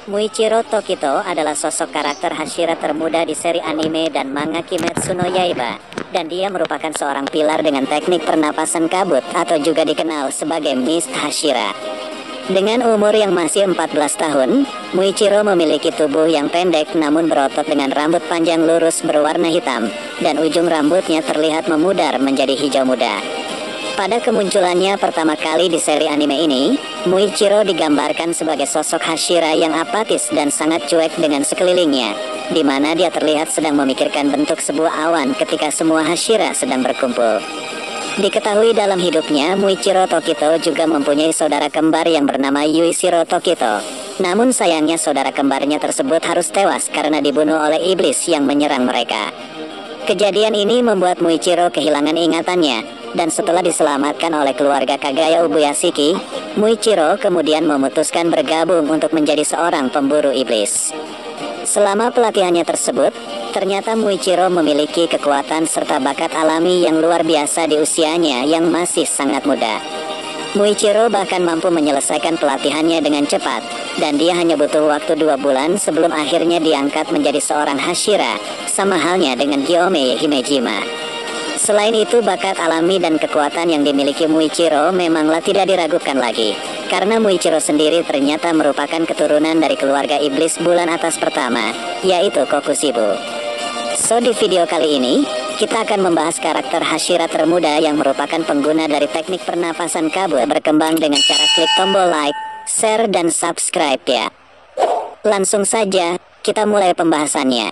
Muichiro Tokito adalah sosok karakter Hashira termuda di seri anime dan manga Kimetsu no Yaiba, dan dia merupakan seorang pilar dengan teknik pernapasan kabut atau juga dikenal sebagai Mist Hashira. Dengan umur yang masih 14 tahun, Muichiro memiliki tubuh yang pendek namun berotot dengan rambut panjang lurus berwarna hitam, dan ujung rambutnya terlihat memudar menjadi hijau muda. Pada kemunculannya pertama kali di seri anime ini, Muichiro digambarkan sebagai sosok Hashira yang apatis dan sangat cuek dengan sekelilingnya, di mana dia terlihat sedang memikirkan bentuk sebuah awan ketika semua Hashira sedang berkumpul. Diketahui dalam hidupnya, Muichiro Tokito juga mempunyai saudara kembar yang bernama Yuichiro Tokito. Namun sayangnya saudara kembarnya tersebut harus tewas karena dibunuh oleh iblis yang menyerang mereka. Kejadian ini membuat Muichiro kehilangan ingatannya, dan setelah diselamatkan oleh keluarga Kagaya Ubuyashiki, Muichiro kemudian memutuskan bergabung untuk menjadi seorang pemburu iblis. Selama pelatihannya tersebut, ternyata Muichiro memiliki kekuatan serta bakat alami yang luar biasa di usianya yang masih sangat muda. Muichiro bahkan mampu menyelesaikan pelatihannya dengan cepat, dan dia hanya butuh waktu 2 bulan sebelum akhirnya diangkat menjadi seorang Hashira, sama halnya dengan Gyome Himejima. Selain itu, bakat alami dan kekuatan yang dimiliki Muichiro memanglah tidak diragukan lagi, karena Muichiro sendiri ternyata merupakan keturunan dari keluarga iblis bulan atas pertama, yaitu Kokushibo. So, di video kali ini, kita akan membahas karakter Hashira termuda yang merupakan pengguna dari teknik pernapasan kabut berkembang dengan cara klik tombol like, share, dan subscribe ya. Langsung saja, kita mulai pembahasannya.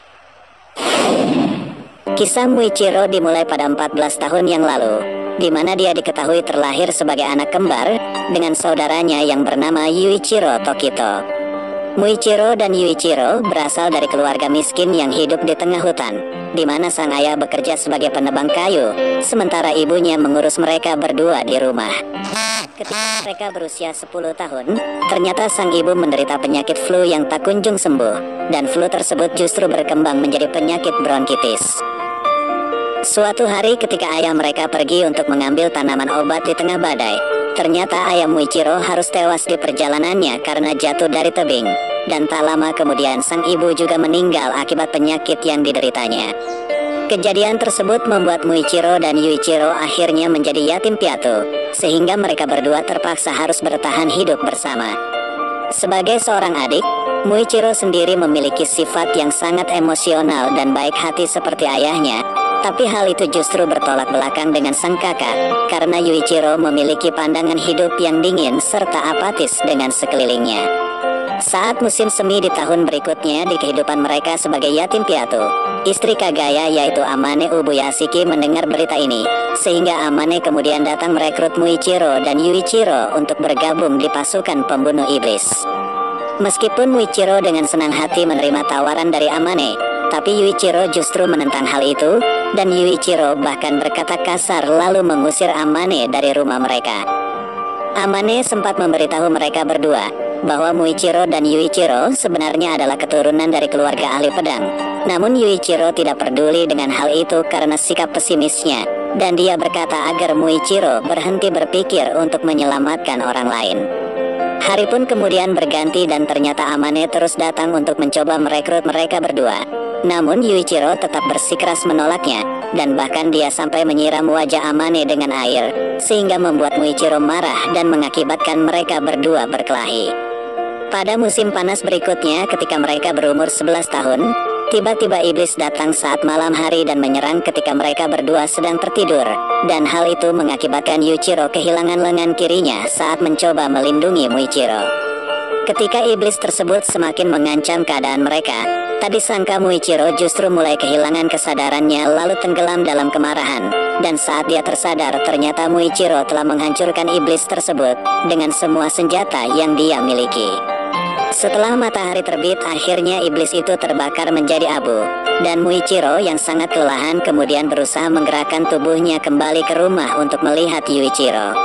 Kisah Muichiro dimulai pada 14 tahun yang lalu, di mana dia diketahui terlahir sebagai anak kembar dengan saudaranya yang bernama Yuichiro Tokito. Muichiro dan Yuichiro berasal dari keluarga miskin yang hidup di tengah hutan, di mana sang ayah bekerja sebagai penebang kayu, sementara ibunya mengurus mereka berdua di rumah. Ketika mereka berusia 10 tahun, ternyata sang ibu menderita penyakit flu yang tak kunjung sembuh, dan flu tersebut justru berkembang menjadi penyakit bronkitis. Suatu hari ketika ayah mereka pergi untuk mengambil tanaman obat di tengah badai, ternyata ayah Muichiro harus tewas di perjalanannya karena jatuh dari tebing, dan tak lama kemudian sang ibu juga meninggal akibat penyakit yang dideritanya. Kejadian tersebut membuat Muichiro dan Yuichiro akhirnya menjadi yatim piatu, sehingga mereka berdua terpaksa harus bertahan hidup bersama. Sebagai seorang adik, Muichiro sendiri memiliki sifat yang sangat emosional dan baik hati seperti ayahnya, tapi hal itu justru bertolak belakang dengan sang kakak, karena Yuichiro memiliki pandangan hidup yang dingin serta apatis dengan sekelilingnya. Saat musim semi di tahun berikutnya di kehidupan mereka sebagai yatim piatu, istri Kagaya yaitu Amane Ubuyashiki mendengar berita ini, sehingga Amane kemudian datang merekrut Muichiro dan Yuichiro untuk bergabung di pasukan pembunuh iblis. Meskipun Muichiro dengan senang hati menerima tawaran dari Amane, tapi Yuichiro justru menentang hal itu, dan Yuichiro bahkan berkata kasar lalu mengusir Amane dari rumah mereka. Amane sempat memberitahu mereka berdua bahwa Muichiro dan Yuichiro sebenarnya adalah keturunan dari keluarga ahli pedang. Namun Yuichiro tidak peduli dengan hal itu karena sikap pesimisnya, dan dia berkata agar Muichiro berhenti berpikir untuk menyelamatkan orang lain. Hari pun kemudian berganti dan ternyata Amane terus datang untuk mencoba merekrut mereka berdua. Namun Yuichiro tetap bersikeras menolaknya, dan bahkan dia sampai menyiram wajah Amane dengan air, sehingga membuat Muichiro marah dan mengakibatkan mereka berdua berkelahi. Pada musim panas berikutnya ketika mereka berumur 11 tahun, tiba-tiba iblis datang saat malam hari dan menyerang ketika mereka berdua sedang tertidur, dan hal itu mengakibatkan Yuichiro kehilangan lengan kirinya saat mencoba melindungi Muichiro. Ketika iblis tersebut semakin mengancam keadaan mereka, tak disangka Muichiro justru mulai kehilangan kesadarannya lalu tenggelam dalam kemarahan, dan saat dia tersadar ternyata Muichiro telah menghancurkan iblis tersebut dengan semua senjata yang dia miliki. Setelah matahari terbit, akhirnya iblis itu terbakar menjadi abu, dan Muichiro yang sangat kelelahan kemudian berusaha menggerakkan tubuhnya kembali ke rumah untuk melihat Yuichiro.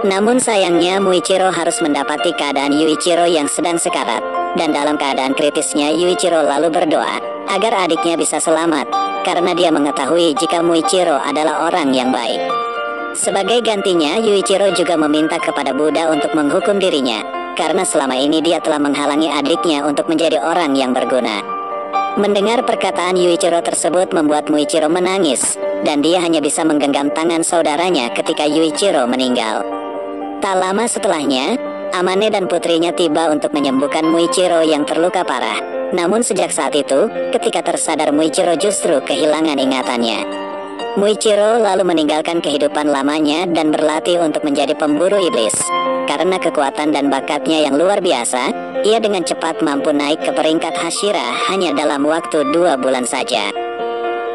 Namun sayangnya Muichiro harus mendapati keadaan Yuichiro yang sedang sekarat, dan dalam keadaan kritisnya Yuichiro lalu berdoa agar adiknya bisa selamat, karena dia mengetahui jika Muichiro adalah orang yang baik. Sebagai gantinya, Yuichiro juga meminta kepada Buddha untuk menghukum dirinya, karena selama ini dia telah menghalangi adiknya untuk menjadi orang yang berguna. Mendengar perkataan Yuichiro tersebut membuat Muichiro menangis, dan dia hanya bisa menggenggam tangan saudaranya ketika Yuichiro meninggal. Tak lama setelahnya, Amane dan putrinya tiba untuk menyembuhkan Muichiro yang terluka parah. Namun sejak saat itu, ketika tersadar Muichiro justru kehilangan ingatannya. Muichiro lalu meninggalkan kehidupan lamanya dan berlatih untuk menjadi pemburu iblis. Karena kekuatan dan bakatnya yang luar biasa, ia dengan cepat mampu naik ke peringkat Hashira hanya dalam waktu 2 bulan saja.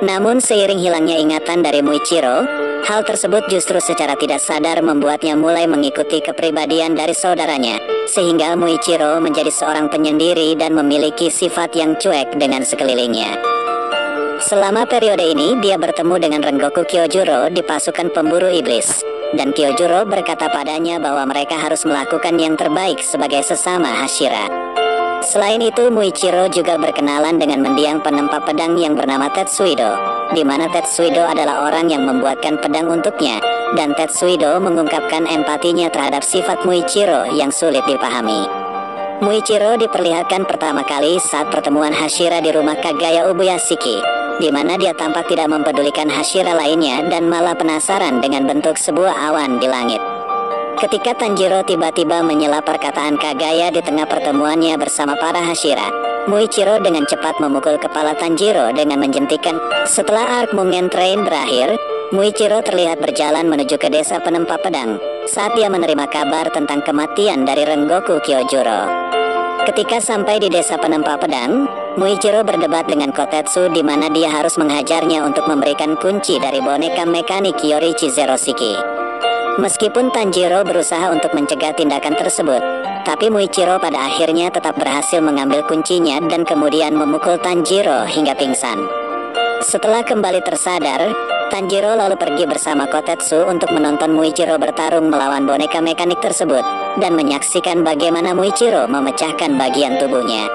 Namun seiring hilangnya ingatan dari Muichiro, hal tersebut justru secara tidak sadar membuatnya mulai mengikuti kepribadian dari saudaranya, sehingga Muichiro menjadi seorang penyendiri dan memiliki sifat yang cuek dengan sekelilingnya. Selama periode ini, dia bertemu dengan Rengoku Kyojuro di pasukan pemburu iblis, dan Kyojuro berkata padanya bahwa mereka harus melakukan yang terbaik sebagai sesama Hashira. Selain itu, Muichiro juga berkenalan dengan mendiang penempa pedang yang bernama Tetsuido, di mana Tetsuido adalah orang yang membuatkan pedang untuknya, dan Tetsuido mengungkapkan empatinya terhadap sifat Muichiro yang sulit dipahami. Muichiro diperlihatkan pertama kali saat pertemuan Hashira di rumah Kagaya Ubuyashiki, di mana dia tampak tidak mempedulikan Hashira lainnya dan malah penasaran dengan bentuk sebuah awan di langit. Ketika Tanjiro tiba-tiba menyela perkataan Kagaya di tengah pertemuannya bersama para Hashira, Muichiro dengan cepat memukul kepala Tanjiro dengan menjentikan. Setelah arc Mugen Train berakhir, Muichiro terlihat berjalan menuju ke desa penempa pedang saat dia menerima kabar tentang kematian dari Rengoku Kyojuro. Ketika sampai di desa penempa pedang, Muichiro berdebat dengan Kotetsu di mana dia harus menghajarnya untuk memberikan kunci dari boneka mekanik Yorichi Zeroshiki. Meskipun Tanjiro berusaha untuk mencegah tindakan tersebut, tapi Muichiro pada akhirnya tetap berhasil mengambil kuncinya dan kemudian memukul Tanjiro hingga pingsan. Setelah kembali tersadar, Tanjiro lalu pergi bersama Kotetsu untuk menonton Muichiro bertarung melawan boneka mekanik tersebut, dan menyaksikan bagaimana Muichiro memecahkan bagian tubuhnya.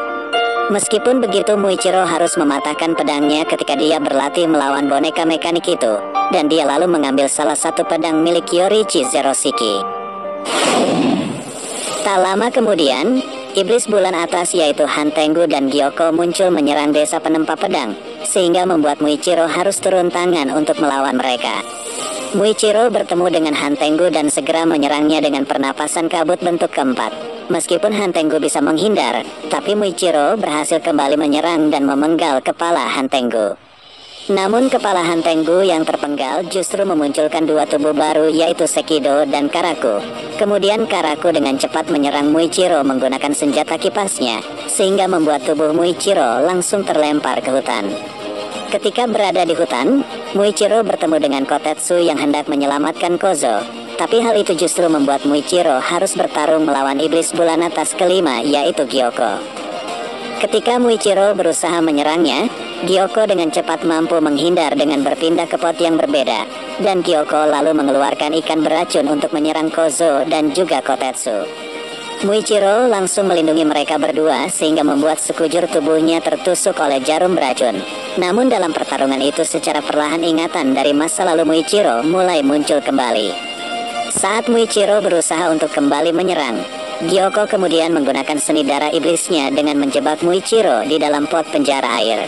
Meskipun begitu, Muichiro harus mematahkan pedangnya ketika dia berlatih melawan boneka mekanik itu, dan dia lalu mengambil salah satu pedang milik Yorichi Zeroshiki. Tak lama kemudian, iblis bulan atas yaitu Hantengu dan Gyoko muncul menyerang desa penempa pedang, sehingga membuat Muichiro harus turun tangan untuk melawan mereka. Muichiro bertemu dengan Hantengu dan segera menyerangnya dengan pernapasan kabut bentuk keempat. Meskipun Hantengu bisa menghindar, tapi Muichiro berhasil kembali menyerang dan memenggal kepala Hantengu. Namun kepala Hantengu yang terpenggal justru memunculkan dua tubuh baru yaitu Sekido dan Karaku. Kemudian Karaku dengan cepat menyerang Muichiro menggunakan senjata kipasnya, sehingga membuat tubuh Muichiro langsung terlempar ke hutan. Ketika berada di hutan, Muichiro bertemu dengan Kotetsu yang hendak menyelamatkan Kozo. Tapi hal itu justru membuat Muichiro harus bertarung melawan iblis bulan atas kelima yaitu Gyoko. Ketika Muichiro berusaha menyerangnya, Gyoko dengan cepat mampu menghindar dengan berpindah ke pot yang berbeda, dan Gyoko lalu mengeluarkan ikan beracun untuk menyerang Kozo dan juga Kotetsu. Muichiro langsung melindungi mereka berdua sehingga membuat sekujur tubuhnya tertusuk oleh jarum beracun. Namun dalam pertarungan itu secara perlahan ingatan dari masa lalu Muichiro mulai muncul kembali. Saat Muichiro berusaha untuk kembali menyerang, Gyoko kemudian menggunakan seni darah iblisnya dengan menjebak Muichiro di dalam pot penjara air.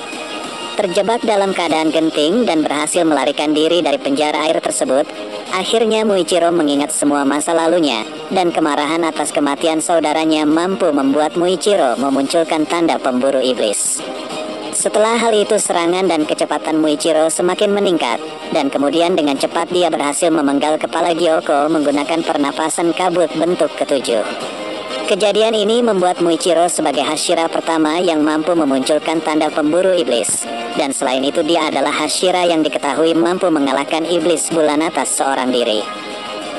Terjebak dalam keadaan genting dan berhasil melarikan diri dari penjara air tersebut, akhirnya Muichiro mengingat semua masa lalunya, dan kemarahan atas kematian saudaranya mampu membuat Muichiro memunculkan tanda pemburu iblis. Setelah hal itu, serangan dan kecepatan Muichiro semakin meningkat, dan kemudian dengan cepat dia berhasil memenggal kepala Gyoko menggunakan pernapasan kabut bentuk ketujuh. Kejadian ini membuat Muichiro sebagai Hashira pertama yang mampu memunculkan tanda pemburu iblis, dan selain itu dia adalah Hashira yang diketahui mampu mengalahkan iblis bulan atas seorang diri.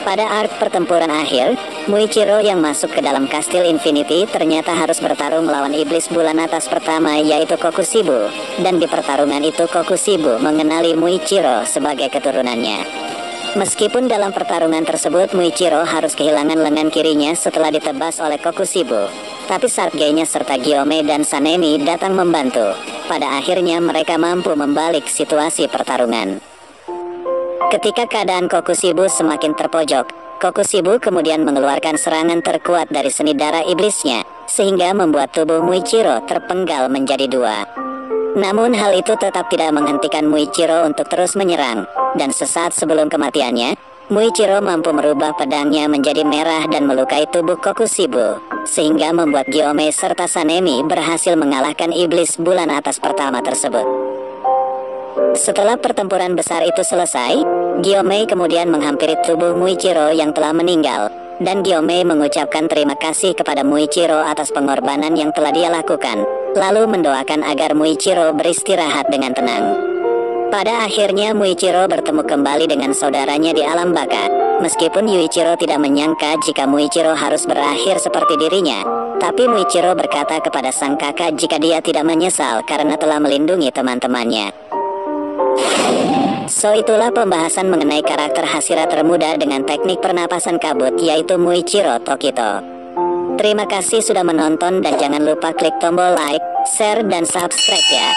Pada arc pertempuran akhir, Muichiro yang masuk ke dalam kastil Infinity ternyata harus bertarung melawan iblis bulan atas pertama yaitu Kokushibo, dan di pertarungan itu Kokushibo mengenali Muichiro sebagai keturunannya. Meskipun dalam pertarungan tersebut Muichiro harus kehilangan lengan kirinya setelah ditebas oleh Kokushibo, tapi Sargenya serta Gyome dan Sanemi datang membantu. Pada akhirnya mereka mampu membalik situasi pertarungan. Ketika keadaan Kokushibo semakin terpojok, Kokushibo kemudian mengeluarkan serangan terkuat dari seni darah iblisnya, sehingga membuat tubuh Muichiro terpenggal menjadi dua. Namun hal itu tetap tidak menghentikan Muichiro untuk terus menyerang, dan sesaat sebelum kematiannya, Muichiro mampu merubah pedangnya menjadi merah dan melukai tubuh Kokushibo, sehingga membuat Gyomei serta Sanemi berhasil mengalahkan iblis bulan atas pertama tersebut. Setelah pertempuran besar itu selesai, Gyomei kemudian menghampiri tubuh Muichiro yang telah meninggal, dan Gyomei mengucapkan terima kasih kepada Muichiro atas pengorbanan yang telah dia lakukan, lalu mendoakan agar Muichiro beristirahat dengan tenang. Pada akhirnya Muichiro bertemu kembali dengan saudaranya di alam baka. Meskipun Yuichiro tidak menyangka jika Muichiro harus berakhir seperti dirinya, tapi Muichiro berkata kepada sang kakak jika dia tidak menyesal karena telah melindungi teman-temannya. So itulah pembahasan mengenai karakter Hashira termuda dengan teknik pernapasan kabut, yaitu Muichiro Tokito. Terima kasih sudah menonton dan jangan lupa klik tombol like, share, dan subscribe ya.